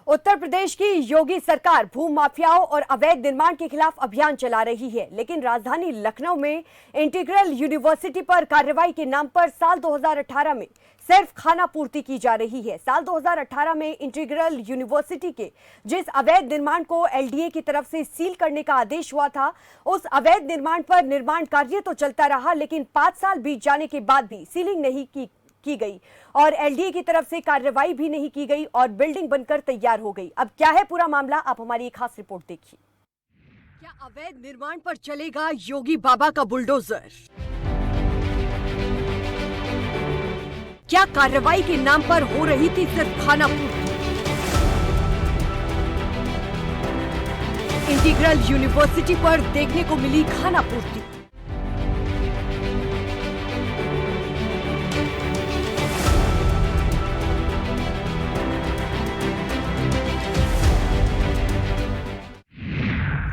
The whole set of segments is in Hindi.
उत्तर प्रदेश की योगी सरकार भू माफियाओं और अवैध निर्माण के खिलाफ अभियान चला रही है, लेकिन राजधानी लखनऊ में इंटीग्रल यूनिवर्सिटी पर कार्रवाई के नाम पर साल 2018 में सिर्फ खाना पूर्ति की जा रही है। साल 2018 में इंटीग्रल यूनिवर्सिटी के जिस अवैध निर्माण को एलडीए की तरफ से सील करने का आदेश हुआ था, उस अवैध निर्माण पर निर्माण कार्य तो चलता रहा, लेकिन 5 साल बीत जाने के बाद भी सीलिंग नहीं की गई और एलडीए की तरफ से कार्रवाई भी नहीं की गई और बिल्डिंग बनकर तैयार हो गई। अब क्या है पूरा मामला, आप हमारी एक खास रिपोर्ट देखिए। क्या अवैध निर्माण पर चलेगा योगी बाबा का बुलडोजर? क्या कार्रवाई के नाम पर हो रही थी सिर्फ खाना पूर्ति? इंटीग्रल यूनिवर्सिटी पर देखने को मिली खाना पूर्ति।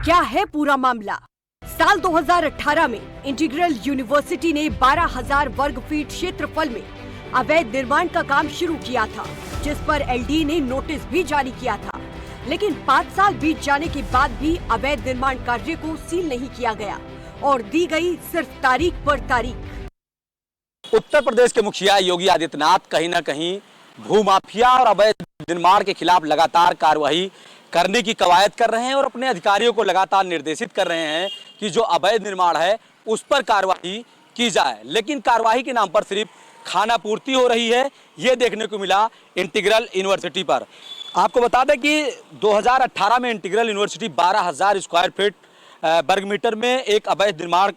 क्या है पूरा मामला? साल 2018 में इंटीग्रल यूनिवर्सिटी ने 12,000 वर्ग फीट क्षेत्रफल में अवैध निर्माण का काम शुरू किया था, जिस पर एलडीए ने नोटिस भी जारी किया था, लेकिन 5 साल बीत जाने के बाद भी अवैध निर्माण कार्य को सील नहीं किया गया और दी गई सिर्फ तारीख पर तारीख। उत्तर प्रदेश के मुखिया योगी आदित्यनाथ कहीं न कहीं भूमाफिया और अवैध निर्माण के खिलाफ लगातार कार्रवाई करने की कवायद कर रहे हैं और अपने अधिकारियों को लगातार निर्देशित कर रहे हैं कि जो अवैध निर्माण है उस पर कार्रवाई की जाए, लेकिन कार्रवाई के नाम पर सिर्फ खाना पूर्ति हो रही है। ये देखने को मिला इंटीग्रल यूनिवर्सिटी पर। आपको बता दें कि 2018 में इंटीग्रल यूनिवर्सिटी 12,000 स्क्वायर फीट वर्ग मीटर में एक अवैध निर्माण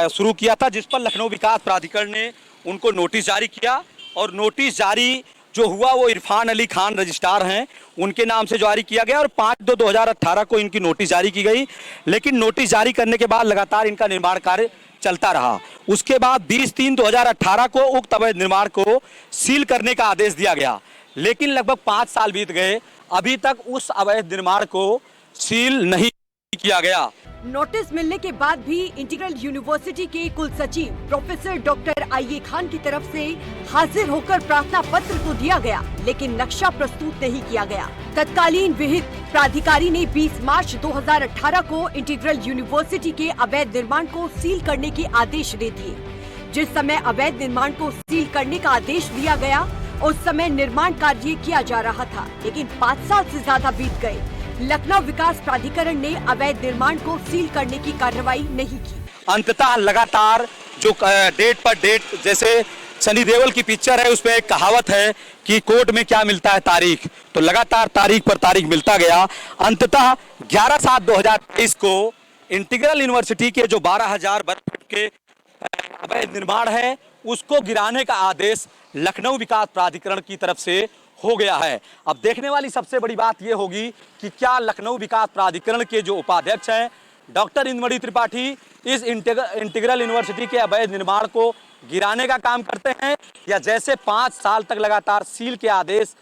शुरू किया था, जिस पर लखनऊ विकास प्राधिकरण ने उनको नोटिस जारी किया और नोटिस जारी जो हुआ वो इरफान अली खान रजिस्ट्रार हैं, उनके नाम से जारी किया गया और 5/2/2018 को इनकी नोटिस जारी की गई, लेकिन नोटिस जारी करने के बाद लगातार इनका निर्माण कार्य चलता रहा। उसके बाद 20/3/2018 को उक्त अवैध निर्माण को सील करने का आदेश दिया गया, लेकिन लगभग 5 साल बीत गए, अभी तक उस अवैध निर्माण को सील नहीं किया गया। नोटिस मिलने के बाद भी इंटीग्रल यूनिवर्सिटी के कुल सचिव प्रोफेसर डॉक्टर आईए खान की तरफ से हाजिर होकर प्रार्थना पत्र तो दिया गया, लेकिन नक्शा प्रस्तुत नहीं किया गया। तत्कालीन विहित प्राधिकारी ने 20 मार्च 2018 को इंटीग्रल यूनिवर्सिटी के अवैध निर्माण को सील करने के आदेश दे दिए। जिस समय अवैध निर्माण को सील करने का आदेश दिया गया, उस समय निर्माण कार्य किया जा रहा था, लेकिन 5 साल से ज्यादा बीत गए। लखनऊ विकास प्राधिकरण ने अवैध निर्माण को सील करने की कार्रवाई नहीं की। अंततः लगातार जो डेट पर डेट, जैसे सनी देओल की पिक्चर है उसमें एक कहावत है कि कोर्ट में क्या मिलता है तारीख, तो लगातार तारीख पर तारीख मिलता गया। अंततः 11/7/2023 को इंटीग्रल यूनिवर्सिटी के जो 12,000 वर्ग फीट के अवैध निर्माण है उसको गिराने का आदेश लखनऊ विकास प्राधिकरण की तरफ से हो गया है। अब देखने वाली सबसे बड़ी बात यह होगी कि क्या लखनऊ विकास प्राधिकरण के जो उपाध्यक्ष हैं डॉक्टर इंद्रमणि त्रिपाठी इस इंटीग्रल यूनिवर्सिटी के अवैध निर्माण को गिराने का काम करते हैं, या जैसे 5 साल तक लगातार सील के आदेश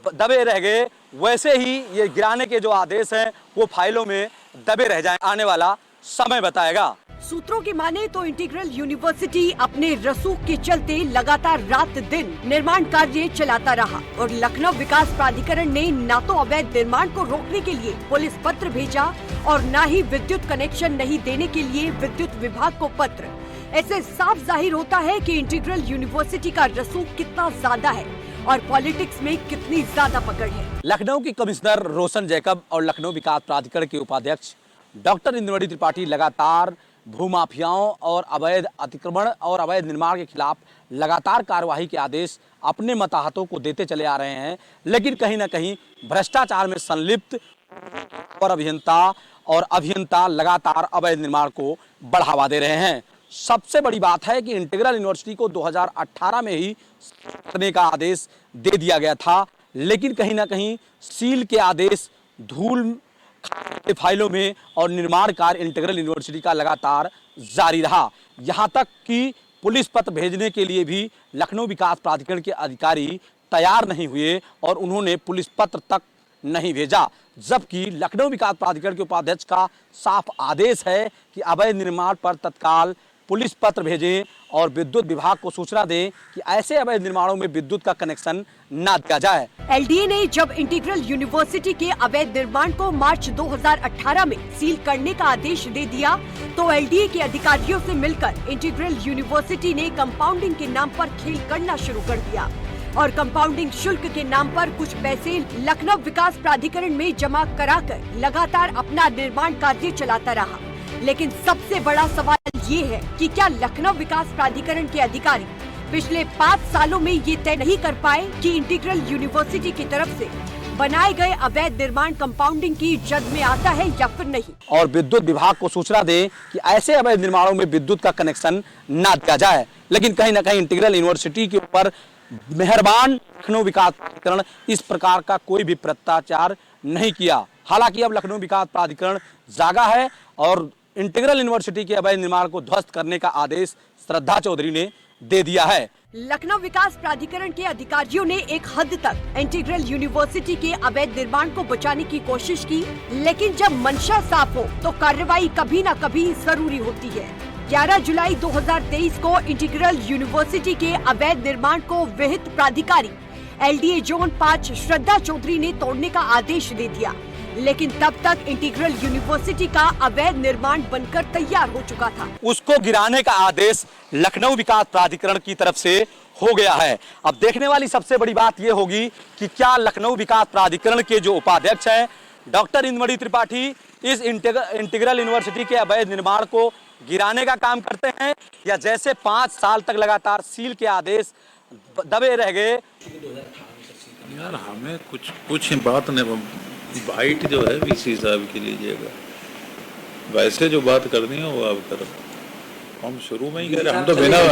दबे रह गए, वैसे ही ये गिराने के जो आदेश हैं वो फाइलों में दबे रह जाएं। आने वाला समय बताएगा। सूत्रों की माने तो इंटीग्रल यूनिवर्सिटी अपने रसूख के चलते लगातार रात दिन निर्माण कार्य चलाता रहा और लखनऊ विकास प्राधिकरण ने न तो अवैध निर्माण को रोकने के लिए पुलिस पत्र भेजा और न ही विद्युत कनेक्शन नहीं देने के लिए विद्युत विभाग को पत्र। ऐसे साफ जाहिर होता है कि इंटीग्रल यूनिवर्सिटी का रसूख कितना ज्यादा है और पॉलिटिक्स में कितनी ज्यादा पकड़ है। लखनऊ की कमिश्नर रोशन जैकब और लखनऊ विकास प्राधिकरण के उपाध्यक्ष डॉक्टर इंद्रमणि त्रिपाठी लगातार भूमाफियाओं और अवैध अतिक्रमण और अवैध निर्माण के खिलाफ लगातार कार्यवाही के आदेश अपने मताहतों को देते चले आ रहे हैं, लेकिन कहीं ना कहीं भ्रष्टाचार में संलिप्त और अभियंता लगातार अवैध निर्माण को बढ़ावा दे रहे हैं। सबसे बड़ी बात है कि इंटीग्रल यूनिवर्सिटी को 2018 में ही करने का आदेश दे दिया गया था, लेकिन कहीं ना कहीं सील के आदेश धूल के फाइलों में और निर्माण कार्य इंटीग्रल यूनिवर्सिटी का लगातार जारी रहा। यहां तक कि पुलिस पत्र भेजने के लिए भी लखनऊ विकास प्राधिकरण के अधिकारी तैयार नहीं हुए और उन्होंने पुलिस पत्र तक नहीं भेजा, जबकि लखनऊ विकास प्राधिकरण के उपाध्यक्ष का साफ आदेश है कि अवैध निर्माण पर तत्काल पुलिस पत्र भेजें और विद्युत विभाग को सूचना दें कि ऐसे अवैध निर्माणों में विद्युत का कनेक्शन न दिया जाए। एलडीए ने जब इंटीग्रल यूनिवर्सिटी के अवैध निर्माण को मार्च 2018 में सील करने का आदेश दे दिया तो एलडीए के अधिकारियों से मिलकर इंटीग्रल यूनिवर्सिटी ने कंपाउंडिंग के नाम पर खेल करना शुरू कर दिया और कंपाउंडिंग शुल्क के नाम पर कुछ पैसे लखनऊ विकास प्राधिकरण में जमा कराकर लगातार अपना निर्माण कार्य चलाता रहा। लेकिन सबसे बड़ा सवाल ये है कि क्या लखनऊ विकास प्राधिकरण के अधिकारी पिछले 5 सालों में ये तय नहीं कर पाए कि इंटीग्रल यूनिवर्सिटी की तरफ से बनाए गए अवैध निर्माण कंपाउंडिंग की जद में आता है या फिर नहीं, और विद्युत विभाग को सूचना दें कि ऐसे अवैध निर्माणों में विद्युत का कनेक्शन न दिया जाए। लेकिन कहीं न कहीं इंटीग्रल यूनिवर्सिटी के ऊपर मेहरबान लखनऊ विकास प्राधिकरण इस प्रकार का कोई भी प्रत्याचार नहीं किया। हालांकि अब लखनऊ विकास प्राधिकरण जागा है और इंटीग्रल यूनिवर्सिटी के अवैध निर्माण को ध्वस्त करने का आदेश श्रद्धा चौधरी ने दे दिया है। लखनऊ विकास प्राधिकरण के अधिकारियों ने एक हद तक इंटीग्रल यूनिवर्सिटी के अवैध निर्माण को बचाने की कोशिश की, लेकिन जब मंशा साफ हो तो कार्रवाई कभी न कभी जरूरी होती है। 11 जुलाई 2023 को इंटीग्रल यूनिवर्सिटी के अवैध निर्माण को विहित प्राधिकारी एलडीए जोन 5 श्रद्धा चौधरी ने तोड़ने का आदेश दे दिया, लेकिन तब तक इंटीग्रल यूनिवर्सिटी का अवैध निर्माण बनकर तैयार हो चुका था। उसको गिराने का आदेश लखनऊ विकास प्राधिकरण की तरफ से हो गया है। अब देखने वाली सबसे बड़ी बात यह होगी कि क्या लखनऊ विकास प्राधिकरण के जो उपाध्यक्ष हैं डॉक्टर इंद्रमणि त्रिपाठी इस इंटीग्रल यूनिवर्सिटी के अवैध निर्माण को गिराने का काम करते हैं या जैसे 5 साल तक लगातार सील के आदेश दबे रह गए। यार हमें कुछ बात नहीं, बाइट जो है वीसी साहब की लीजिएगा, वैसे जो बात करनी है वो आप करो। हम शुरू में ही कह रहे,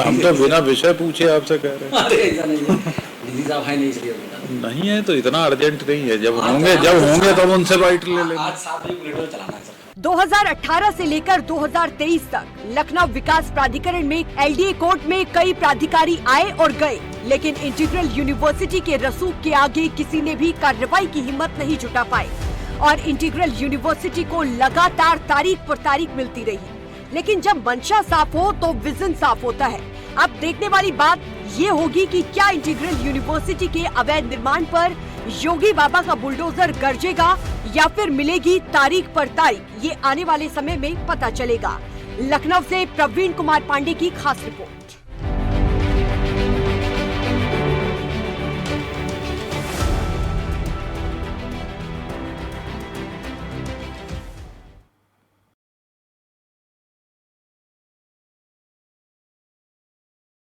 हम तो बिना विषय पूछे आपसे कह रहे हैं। अरे ऐसा नहीं है, वीसी साहब है नहीं इसलिए नहीं है तो इतना अर्जेंट नहीं है, जब होंगे तब उनसे बाइट ले लेंगे। आज 7 बजे बुलेटिन चलाना है सर। 2018 से लेकर 2023 तक लखनऊ विकास प्राधिकरण में एलडीए कोर्ट में कई प्राधिकारी आए और गए, लेकिन इंटीग्रल यूनिवर्सिटी के रसूख के आगे किसी ने भी कार्रवाई की हिम्मत नहीं जुटा पाई और इंटीग्रल यूनिवर्सिटी को लगातार तारीख पर तारीख मिलती रही। लेकिन जब मंशा साफ हो तो विजन साफ होता है। अब देखने वाली बात ये होगी कि क्या इंटीग्रल यूनिवर्सिटी के अवैध निर्माण पर योगी बाबा का बुलडोजर गरजेगा या फिर मिलेगी तारीख पर तारीख, ये आने वाले समय में पता चलेगा। लखनऊ से प्रवीण कुमार पांडे की खास रिपोर्ट।